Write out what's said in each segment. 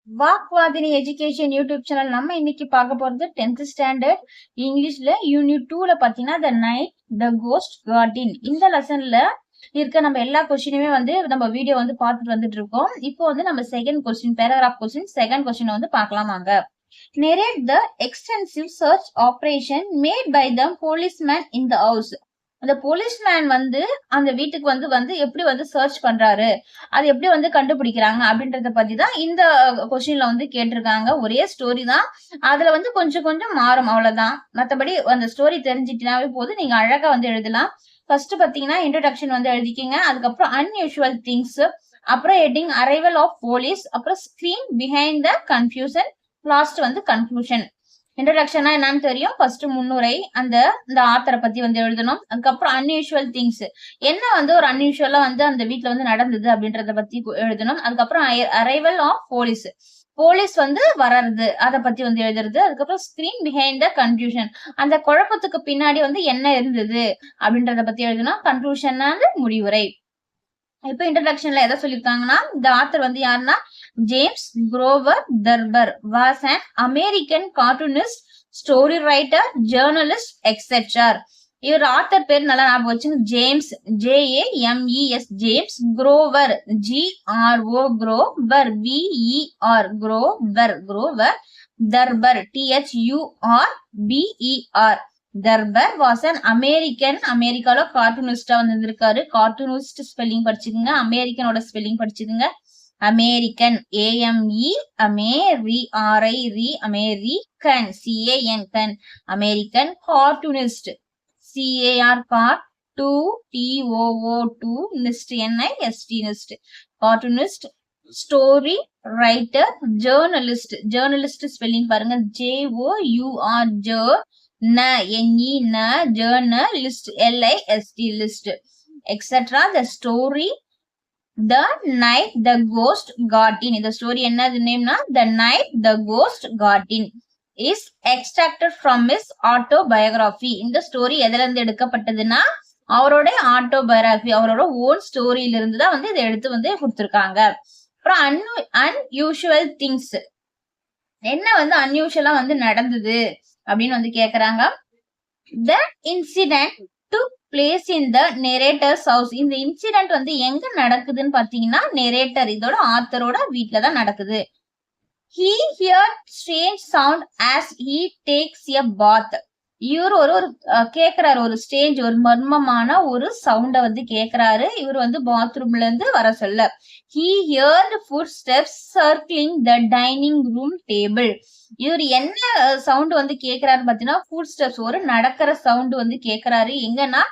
வாக்வாதினி education YouTube channel. நம்ம இன்னைக்கு பார்க்க போறது 10th ஸ்டாண்டர்ட் இங்கிலீஷ்ல யூனிட் 2ல பாத்தீங்கன்னா the night the ghost got in. இந்த லெசன்ல இருக்க நம்ம எல்லா கொஸ்டினுமே வந்து நம்ம வீடியோ வந்து பார்த்துட்டு வந்துட்டு இருக்கோம். இப்போ வந்து நம்ம second question, paragraph question second question வந்து பார்க்கலாமாங்க. Narrate the extensive search operation made by the policeman in the house. அந்த போலீஸ்மேன் வந்து அந்த வீட்டுக்கு வந்து வந்து எப்படி வந்து சர்ச் பண்றாரு, அது எப்படி வந்து கண்டுபிடிக்கிறாங்க அப்படின்றத பத்தி தான் இந்த கொஸ்டின்ல வந்து கேட்டிருக்காங்க. ஒரே ஸ்டோரி தான், அதுல வந்து கொஞ்சம் கொஞ்சம் மாறும், அவ்வளவுதான். மத்தபடி அந்த ஸ்டோரி தெரிஞ்சிட்டினாவே போது, நீங்க அழகா வந்து எழுதலாம். ஃபர்ஸ்ட் பாத்தீங்கன்னா இன்ட்ரோடக்ஷன் வந்து எழுதிக்கிங்க. அதுக்கப்புறம் அன்யூஷுவல் திங்ஸ், அப்புறம் ஹெட்டிங் அரைவல் ஆஃப் போலீஸ், அப்புறம் screen behind the confusion, last வந்து கன்க்ளூஷன். இன்ட்ரோடக்ஷனா என்னன்னு தெரியும், ஃபர்ஸ்ட் முன்னுரை, இந்த ஆத்தரை பத்தி வந்து எழுதணும். அதுக்கப்புறம் அன்யூஷுவல் திங்ஸ், என்ன வந்து ஒரு அன்யூஷுவலா வந்து அந்த வீட்டுல வந்து நடந்தது அப்படின்றத பத்தி எழுதணும். அதுக்கப்புறம் அரைவல் ஆஃப் போலீஸ், போலீஸ் வந்து வர்றது அதை பத்தி வந்து எழுதுறது. அதுக்கப்புறம் ஸ்கிரீன் பிஹைண்ட் த கன்ஃபியூஷன், அந்த குழப்பத்துக்கு பின்னாடி வந்து என்ன இருந்தது அப்படின்றத பத்தி எழுதணும். கன்க்ளூஷன் முடிவுரை. இப்ப இன்ட்ரோடக்ஷன்ல எதை சொல்லிருக்காங்கன்னா, இந்த ஆத்தர் வந்து யாருன்னா James grower Thurber was an American cartoonist, story writer, journalist etcetera. இவர் ஆத்தர் பேர் நல்லா ஞாபகம் வச்சுங்க. James, JAMES, James grower, GRO, grower, BER, grower, grower Thurber, THURBER. Thurber was an American, அமெரிக்கால கார்ட்டூனிஸ்டா வந்து இருக்காரு. கார்ட்டூனிஸ்ட் ஸ்பெல்லிங் படிச்சுக்கோங்க, அமெரிக்கனோட ஸ்பெல்லிங் படிச்சுக்கோங்க. American, AME, American, CAN, American cartoonist, CAR, 2TOO, நிஸ்ட், NIST, cartoonist. Story writer, journalist, journalist spelling பாருங்க, JOUR, journalist, LIST, list, etc. The story The Night the Ghost Got In. இந்த story என்னது நேம்னா The Night the Ghost Got In is extracted from his autobiography. இந்த story எதுல இருந்து எடுக்கப்பட்டதுன்னா அவரோட autobiography, அவரோட own ஸ்டோரியில இருந்து தான் வந்து இதை எடுத்து வந்து கொடுத்திருக்காங்க. அப்புறம் அன்யூஷுவல் திங்ஸ், என்ன வந்து அன்யூஷுவலா வந்து நடந்தது அப்படின்னு வந்து கேக்குறாங்க. The incident took place in the narrator's house. இந்த இன்சிடென்ட் வந்து எங்க நடக்குதுன்னு பாத்தீங்கன்னா நெரேட்டர், இதோட ஆத்தரோட வீட்டுல தான் நடக்குது. He heard strange sound as he takes a bath. இவர் ஒரு கேக்குறாரு, ஒரு ஸ்டேஞ்ச், ஒரு மர்மமான ஒரு சவுண்ட வந்து கேக்குறாரு. இவர் வந்து பாத்ரூம்ல இருந்து வர சொல்ல. He heard footsteps circling the dining room table. இவர் என்ன சவுண்ட் வந்து கேக்குறாரு பாத்தீங்கன்னா ஃபுட் ஸ்டெப்ஸ், ஒரு நடக்கிற சவுண்ட் வந்து கேக்குறாரு. எங்கன்னா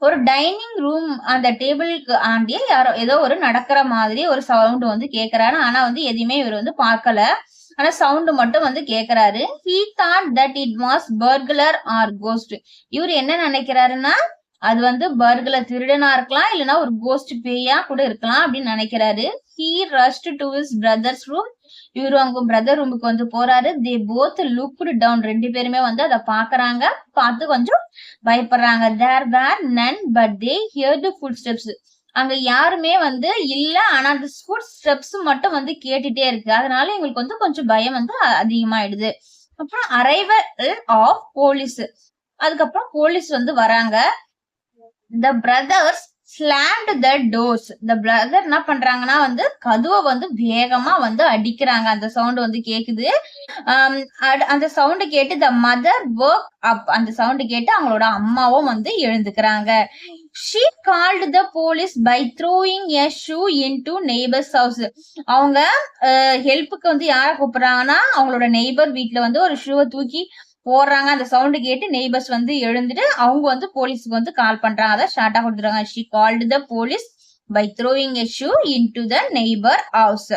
ஒரு டைனிங் ரூம், அந்த டேபிளுக்கு ஆண்டியே யாரோ ஏதோ ஒரு நடக்கிற மாதிரி ஒரு சவுண்ட் வந்து கேக்குறாரு. ஆனா வந்து எதையுமே இவர் வந்து பார்க்கல, ஆனா சவுண்ட் மட்டும் வந்து கேக்குறாரு. He thought that it was burglar or ghost. இவர் என்ன நினைக்கிறாருன்னா அது வந்து பர்குலர், திருடனா இருக்கலாம், இல்லைன்னா ஒரு கோஸ்ட் பேயா கூட இருக்கலாம் அப்படின்னு நினைக்கிறாரு. He rushed to his brother's room. இவரு அவங்க பிரதர் ரூமுக்கு வந்து போறாரு. They both looked down. ரெண்டு பேருமே வந்து அதை பாக்குறாங்க, பார்த்து கொஞ்சம் பயப்படுறாங்க. There were none but they heard the footsteps. அங்க யாருமே வந்து இல்ல, ஆனா அந்த ஃபுட் ஸ்டெப்ஸ் மட்டும் வந்து கேட்டுட்டே இருக்கு. அதனால எங்களுக்கு வந்து கொஞ்சம் பயம் வந்து அதிகமாயிடுது. அப்புறம் அரைவல் ஆஃப் போலீஸ், அதுக்கப்புறம் போலீஸ் வந்து வராங்க. The brothers slammed the doors. The brother என்ன பண்றாங்கன்னா வந்து கதவை வந்து வேகமா வந்து அடிக்கிறாங்க. அந்த சவுண்ட் வந்து கேக்குது. அந்த சவுண்ட் கேட்டு the mother woke up. அந்த சவுண்ட் கேட்டு அவங்களோட அம்மாவும் வந்து எழுந்துக்கிறாங்க. She called the police by throwing a shoe into neighbor's house. அவங்க ஹெல்ப்புக்கு வந்து யார கூப்பிடுறாங்கன்னா அவங்களோட நெய்பர் வீட்டுல வந்து ஒரு ஷூவை தூக்கி போடுறாங்க. அந்த சவுண்ட் கேட்டு நெய்பர்ஸ் வந்து எழுந்துட்டு அவங்க வந்து போலீஸ்க்கு வந்து கால் பண்றாங்க. அதை ஷார்ட்டா கொடுத்துறாங்க. She called the police by throwing a shoe into the neighbor house.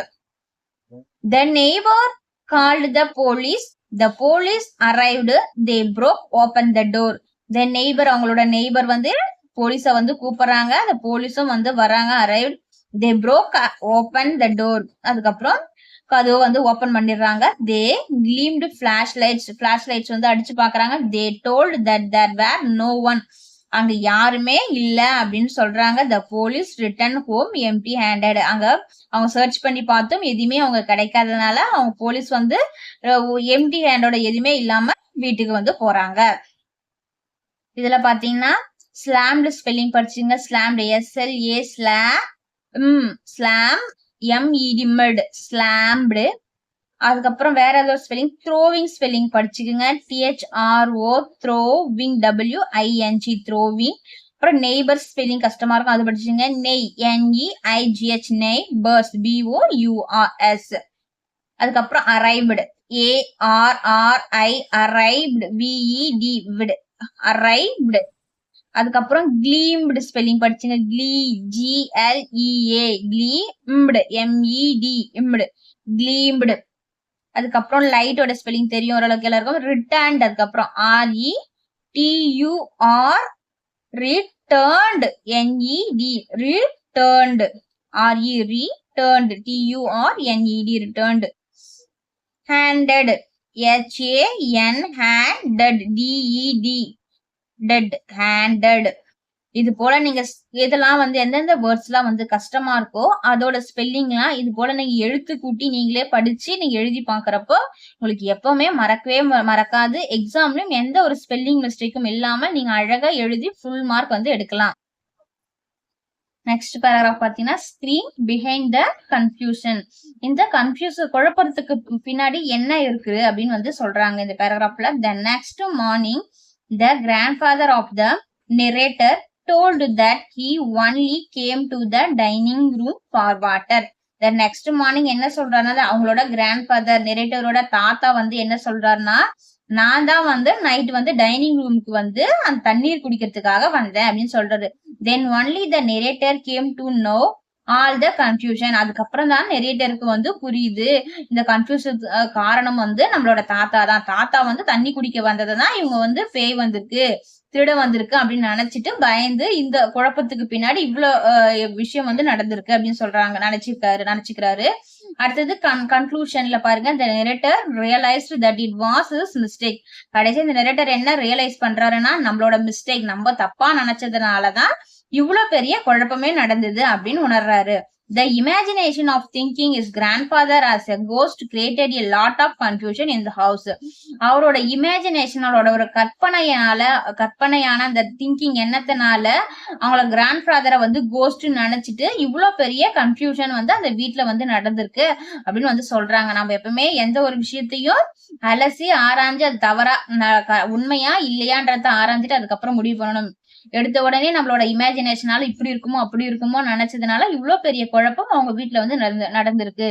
The neighbor called the police. The police arrived. They broke open the door. The neighbor, அவங்களோட நெய்பர் வந்து போலீஸ வந்து கூப்பிடுறாங்க. அந்த போலீஸும் வந்து வராங்க. arrived. They broke open the door. அதுக்கப்புறம் கதவை வந்து ஓபன் பண்ணிடுறாங்க. They gleamed flashlights. flashlights வந்து அடிச்சு பாக்குறாங்க. They told that there were no one. அங்க யாருமே இல்ல அப்படின்னு சொல்றாங்க. The police return home empty handed. அங்க அவங்க சர்ச் பண்ணி பார்த்தும் எதுவுமே அவங்க கிடைக்காதனால அவங்க போலீஸ் வந்து எம்டி ஹேண்டோட எதுவுமே இல்லாம வீட்டுக்கு வந்து போறாங்க. இதுல பாத்தீங்கன்னா ஸ்லாம்டு ஸ்பெல்லிங் படிச்சுங்க. Slammed SLA slam MED med slammed. அதுக்கப்புறம் வேற ஏதோ ஸ்பெல்லிங் த்ரோவிங் ஸ்பெல்லிங் படிச்சுக்குங்க. THRO throwing WING throwing. அப்புறம் நெய்பர்ஸ் ஸ்பெல்லிங் கஷ்டமா இருக்கும், அது படிச்சுங்க. Neigh NEIGH neigh. Bours BOURS. அதுக்கப்புறம் அரைவ்டு ARRI அரைவ்டு VED விடு அரைவ்டு. அதுக்கப்புறம் கிளீம்டு ஸ்பெல்லிங் படிச்சுங்க. GLEA கிளீம்டு MED இம்டு கிளீம்டு. அதுக்கப்புறம் லைட்டோட ஸ்பெல்லிங் தெரியும் ஓரளவுக்கு எல்லாருக்கும். ரிட்டர்ன்ட். அதுக்கப்புறம் RETUR returned NED returned RE returned TURNED returned. Handed HAN handed DED dead handed. இது போல நீங்க இதெல்லாம் வந்து எந்தெந்த வேர்ட்ஸ் எல்லாம் வந்து கஷ்டமா இருக்கோ அதோட ஸ்பெல்லிங்லாம் இது போல நீங்க எழுத்து கூட்டி நீங்களே படிச்சு நீங்க எழுதி பாக்குறப்போ உங்களுக்கு எப்பவுமே மறக்கவே மறக்காது. எக்ஸாம்லயும் எந்த ஒரு ஸ்பெல்லிங் மிஸ்டேக்கும் இல்லாம நீங்க அழகா எழுதி ஃபுல் மார்க் வந்து எடுக்கலாம். நெக்ஸ்ட் பேராகிராஃப் பாத்தீங்கன்னா ஸ்கிரீன் பிஹைண்ட் த கன்ஃபியூஷன். இந்த குழப்பறதுக்கு பின்னாடி என்ன இருக்கு அப்படின்னு வந்து சொல்றாங்க இந்த பேராகிராஃப்ல. The next morning the grandfather of the narrator told that he only came to the dining room for water. The next morning என்ன சொல்றாருன்னா அவங்களோட கிராண்ட்ஃபாதர் நெரேட்டரோட தாத்தா வந்து என்ன சொல்றாருன்னா நான் தான் வந்து நைட் வந்து டைனிங் ரூமுக்கு வந்து அந்த தண்ணீர் குடிக்கிறதுக்காக வந்தேன் அப்படின்னு சொல்றாரு. Then only the narrator came to know all the confusion. அதுக்கப்புறம் தான் நெரேட்டருக்கு வந்து புரியுது இந்த கன்ஃபியூஷன் காரணம் வந்து நம்மளோட தாத்தா தான். தாத்தா வந்து தண்ணி குடிக்க வந்ததுதான் இவங்க வந்து பேய் வந்திருக்கு திருட வந்திருக்கு அப்படின்னு நினைச்சிட்டு பயந்து இந்த குழப்பத்துக்கு பின்னாடி இவ்வளவு விஷயம் வந்து நடந்திருக்கு அப்படின்னு சொல்றாங்க. நினைச்சுக்கிறாரு. அடுத்தது கன்க்ளூஷன்ல பாருங்க. the narrator realized that it was his mistake. கடைசி இந்த நெரேட்டர் என்ன ரியலைஸ் பண்றாருன்னா நம்மளோட மிஸ்டேக் நம்ம தப்பா நினைச்சதுனாலதான் இவ்வளவு பெரிய குழப்பமே நடந்தது அப்படின்னு உணர்றாரு. The imagination of thinking his grandfather as a ghost created a lot of confusion in the house. அவரோட இமேஜினேஷனோட ஒரு கற்பனையான அந்த திங்கிங் எண்ணத்தினால அவங்களோட கிராண்ட்ஃபாதரை வந்து கோஸ்ட் நினைச்சிட்டு இவ்வளவு பெரிய கன்ஃபியூஷன் வந்து அந்த வீட்டுல வந்து நடந்திருக்கு அப்படின்னு வந்து சொல்றாங்க. நம்ம எப்பவுமே எந்த ஒரு விஷயத்தையும் அலசி ஆராய்ஞ்சு அது தவறா உண்மையா இல்லையான்றத ஆராய்ஞ்சிட்டு அதுக்கப்புறம் முடிவு பண்ணணும். எடுத்த உடனே நம்மளோட இமேஜினேஷனால இப்படி இருக்குமோ அப்படி இருக்குமோ நினைச்சதுனால இவ்வளவு பெரிய குழப்பம் அவங்க வீட்டுல வந்து நடந்திருக்கு.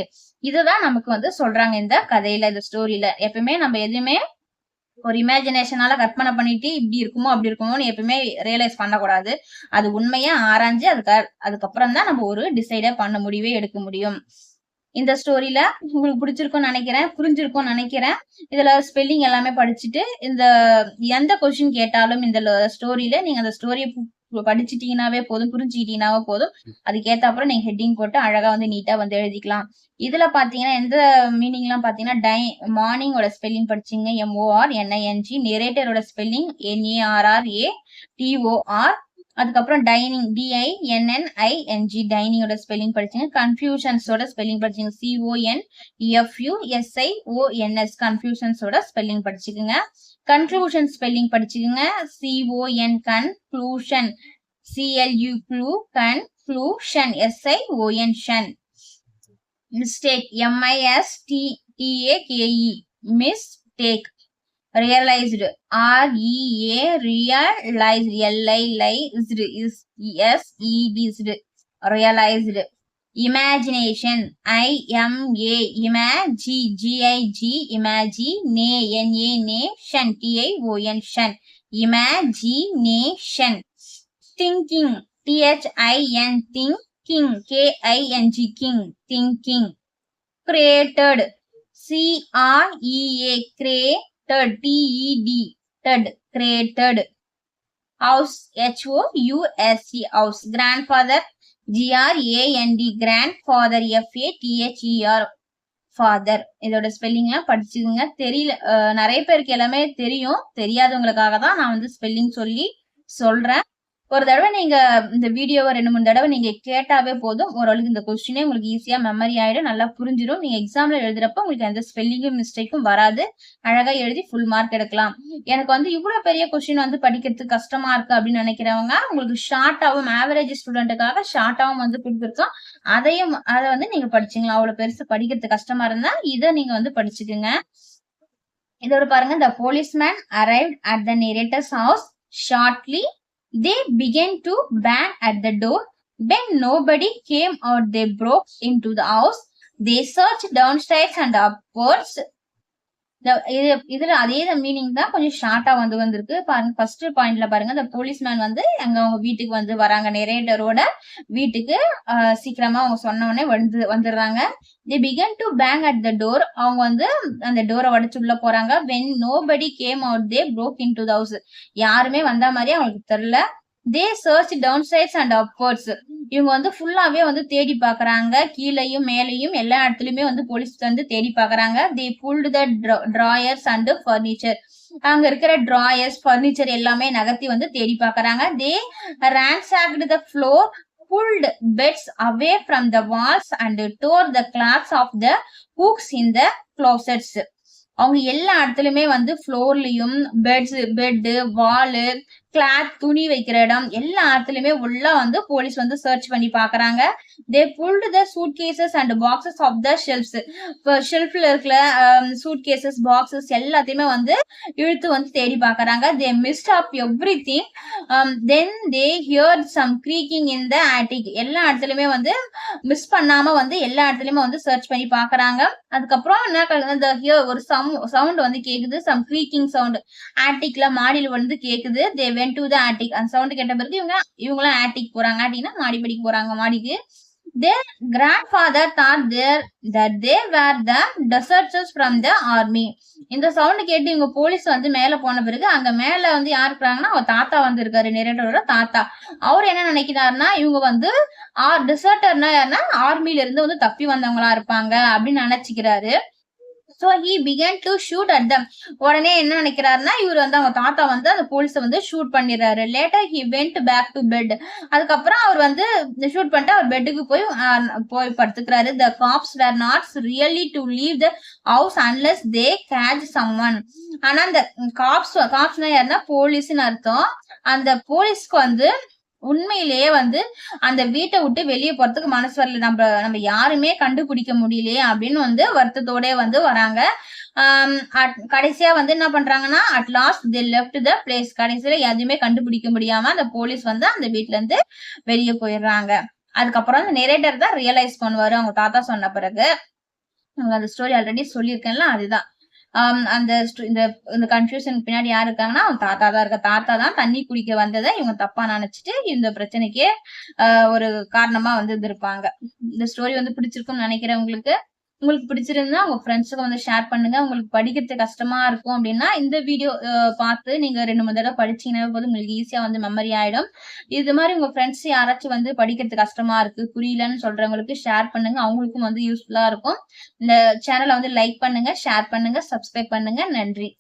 இதுதான் நமக்கு வந்து சொல்றாங்க இந்த கதையில இந்த ஸ்டோரியில. எப்பவுமே நம்ம எதுவுமே ஒரு இமேஜினேஷனால கற்பனை பண்ணிட்டு இப்படி இருக்குமோ அப்படி இருக்குமோன்னு எப்பவுமே ரியலைஸ் பண்ணக்கூடாது. அது உண்மையா ஆராய்ஞ்சு அதுக்கப்புறம் தான் நம்ம ஒரு டிசைடா பண்ண முடிவே எடுக்க முடியும். இந்த ஸ்டோரியில உங்களுக்கு பிடிச்சிருக்கும்னு நினைக்கிறேன், புரிஞ்சிருக்கும்னு நினைக்கிறேன். இதுல ஸ்பெல்லிங் எல்லாமே படிச்சுட்டு இந்த எந்த கொஸ்டின் கேட்டாலும் இந்த ஸ்டோரியில நீங்க அந்த ஸ்டோரியை படிச்சுட்டீங்கன்னாவே போதும், புரிஞ்சுக்கிட்டீங்கன்னாவே போதும். அதுக்கேத்த அப்புறம் நீங்க ஹெட்டிங் போட்டு அழகா வந்து நீட்டா வந்து எழுதிக்கலாம். இதுல பாத்தீங்கன்னா எந்த மீனிங் எல்லாம் பாத்தீங்கன்னா மார்னிங்கோட ஸ்பெல்லிங் படிச்சீங்க MORNING. நெரேட்டரோட spelling NARRATOR. அதுக்கப்புறம் டைனிங் DINNING டைனிங்கோட ஸ்பெல்லிங் படிச்சீங்க. கன்ஃபியூஷன்ஸோட ஸ்பெல்லிங் படிச்சீங்க CONFUSIONS கன்ஃபியூஷன்ஸோட spelling படிச்சுக்குங்க. Conclusion spelling படிச்சுக்குங்க. CON conclusion CLU conclusion SION ஷன். Mistake MISTAKE mistake. realized realized realized. imagination imagination TION imagination. thinking THIN thinking KING thinking. created CREATED created. house HOUSE house. grandfather GRAND grandfather FATHER father. இதோட spelling எல்லாம் படிச்சுக்கோங்க. தெரியல நிறைய பேருக்கு எல்லாமே தெரியும், தெரியாதவங்களுக்காக தான் நான் வந்து ஸ்பெல்லிங் சொல்றேன். ஒரு தடவை நீங்க இந்த வீடியோவை 2-3 தடவை நீங்க கேட்டாவே போதும். ஓரளவுக்கு இந்த கொஸ்டினே உங்களுக்கு ஈஸியா மெமரி ஆயிடும். நல்லா புரிஞ்சிடும். நீங்க எக்ஸாம்ல எழுதுறப்ப உங்களுக்கு எந்த ஸ்பெல்லிங்கும் மிஸ்டேக்கும் வராது. அழகா எழுதி ஃபுல் மார்க் எடுக்கலாம். எனக்கு வந்து இவ்வளவு பெரிய கொஸ்டின் வந்து படிக்கிறதுக்கு கஷ்டமா இருக்கு அப்படின்னு நினைக்கிறவங்க, உங்களுக்கு ஷார்ட்டாவும் ஆவரேஜ் ஸ்டூடெண்ட்டுக்காக ஷார்ட்டாவும் வந்து கொடுத்துருக்கோம். அத வந்து நீங்க படிச்சீங்களா? அவ்வளவு பெருசு படிக்கிறது கஷ்டமா இருந்தா இத நீங்க வந்து படிச்சுக்குங்க. இதோட பாருங்க, the policeman arrived at the narrator's house shortly. They began to bang at the door. When nobody came out, they broke into the house. They searched downstairs and upwards. இதுல அதே மீனிங் தான், கொஞ்சம் ஷார்ட்டா வந்து வந்திருக்கு பாருங்க. ஃபர்ஸ்ட் பாயிண்ட்ல பாருங்க, இந்த போலீஸ்மேன் வந்து அங்க அவங்க வீட்டுக்கு வந்து வராங்க, நெரேட்டரோட வீட்டுக்கு சீக்கிரமா அவங்க சொன்ன உடனே வந்துடுறாங்க. they began to bang at the door. அவங்க வந்து அந்த டோரை உடைச்சு உள்ள போறாங்க. when nobody came out, they broke into the house. யாருமே வந்த மாதிரி அவங்களுக்கு தெரியல. they searched downstairs and upwards. இவங்க வந்து ஃபுல்லாவே வந்து தேடி பாக்குறாங்க, கீழையும் மேலையும் எல்லா இடத்துலயுமே வந்து போலீஸ் வந்து தேடி பாக்குறாங்க. they pulled the drawers and furniture. அங்க இருக்கிற drawers, furniture எல்லாமே நகர்த்தி வந்து தேடி பாக்குறாங்க. they ransacked the floor, pulled beds away from the walls and tore the cloths of the hooks in the closets. அவங்க எல்லா இடத்துலயுமே வந்து ஃப்ளோர்லயும் பெட்டு, வாலு, கிளாத், துணி வைக்கிற இடம் எல்லா இடத்துலயுமே உள்ள வந்து போலீஸ் வந்து சர்ச் பண்ணி பாக்குறாங்க. they pulled the suitcases and boxes of the shelves. ஷெல்ஃப்ல இருக்கிற suitcases, boxes எல்லாத்தையுமே வந்து இழுத்து வந்து தேடி பாக்குறாங்க. they missed up everything. then they heard some creaking in the attic. எல்லா இடத்துலயுமே வந்து மிஸ் பண்ணாம வந்து எல்லா இடத்துலயுமே வந்து சர்ச் பண்ணி பாக்குறாங்க. அதுக்கப்புறம் என்ன, ஒரு சவுண்ட் வந்து கேக்குது, some creaking sound. atticல மாடியில வந்து கேக்குது. they went to the attic. அந்த சவுண்ட் கேட்ட பிறகு இவங்களாம் attic போறாங்க. atticனா மாடிப்படிக்கு போறாங்க, மாடிக்கு. their grandfather thought that they were the deserters from the army. இந்த சவுண்ட் கேட்டு இவங்க போலீஸ் வந்து மேல போன பிறகு அங்க மேல வந்து யார் இருக்கிறாங்கன்னா அவர் தாத்தா வந்து இருக்காரு, நெரேட்டரோட தாத்தா. அவர் என்ன நினைக்கிறாருன்னா இவங்க வந்து டிசர்டர்னா யாருன்னா ஆர்மில இருந்து வந்து தப்பி வந்தவங்களா இருப்பாங்க அப்படின்னு நினைச்சுக்கிறாரு. so he began to shoot at them. உடனே என்ன நினைக்கிறாருன்னா இவர் வந்து அவங்க தாத்தா வந்து அந்த போலீஸ வந்து ஷூட் பண்ணிடுறாரு. later he went back to bed. அதுக்கப்புறம் அவர் வந்து ஷூட் பண்ணிட்டு அவர் பெட்டுக்கு போய் படுத்துக்கிறாரு. the cops were not really to leave the house unless they catch someone. ஆனா அந்த காப்ஸ்னா யாருன்னா போலீஸ்னு அர்த்தம். அந்த போலீஸ்க்கு வந்து உண்மையிலேயே வந்து அந்த வீட்டை விட்டு வெளியே போறதுக்கு மனசு வரல. நம்ம யாருமே கண்டுபிடிக்க முடியலையே அப்படின்னு வந்து வருத்தத்தோட வந்து வராங்க. கடைசியா வந்து என்ன பண்றாங்கன்னா at last they left the place. கடைசியில எதுவுமே கண்டுபிடிக்க முடியாம அந்த போலீஸ் வந்து அந்த வீட்டுல இருந்து வெளியே போயிடுறாங்க. அதுக்கப்புறம் அந்த நெரேட்டர் தான் ரியலைஸ் பண்ணுவாரு அவங்க தாத்தா சொன்ன பிறகு. அந்த ஸ்டோரி ஆல்ரெடி சொல்லியிருக்கேன்ல, அதுதான். இந்த கன்ஃபியூஷனுக்கு பின்னாடி யாரு இருக்காங்கன்னா அவன் தாத்தா தான் இருக்க. தாத்தா தான் தண்ணி குடிக்க வந்ததை இவங்க தப்பா நினைச்சிட்டு இந்த பிரச்சனைக்கே ஒரு காரணமா வந்து இருந்திருப்பாங்க. இந்த ஸ்டோரி வந்து பிடிச்சிருக்கும்னு நினைக்கிறேன் உங்களுக்கு. உங்களுக்கு பிடிச்சிருந்தா உங்க ஃப்ரெண்ட்ஸுக்கு வந்து ஷேர் பண்ணுங்க. உங்களுக்கு படிக்கிறது கஷ்டமா இருக்கும் அப்படின்னா இந்த வீடியோ பார்த்து நீங்க 2-3 தடவை படிச்சீங்கன்னா போது உங்களுக்கு ஈஸியா வந்து மெமரி ஆயிடும். இது மாதிரி உங்க ஃப்ரெண்ட்ஸ் யாராச்சும் வந்து படிக்கிறது கஷ்டமா இருக்கு, புரியலன்னு சொல்றவங்களுக்கு ஷேர் பண்ணுங்க. அவங்களுக்கும் வந்து யூஸ்ஃபுல்லா இருக்கும். இந்த சேனலை வந்து லைக் பண்ணுங்க, ஷேர் பண்ணுங்க, சப்ஸ்கிரைப் பண்ணுங்க. நன்றி.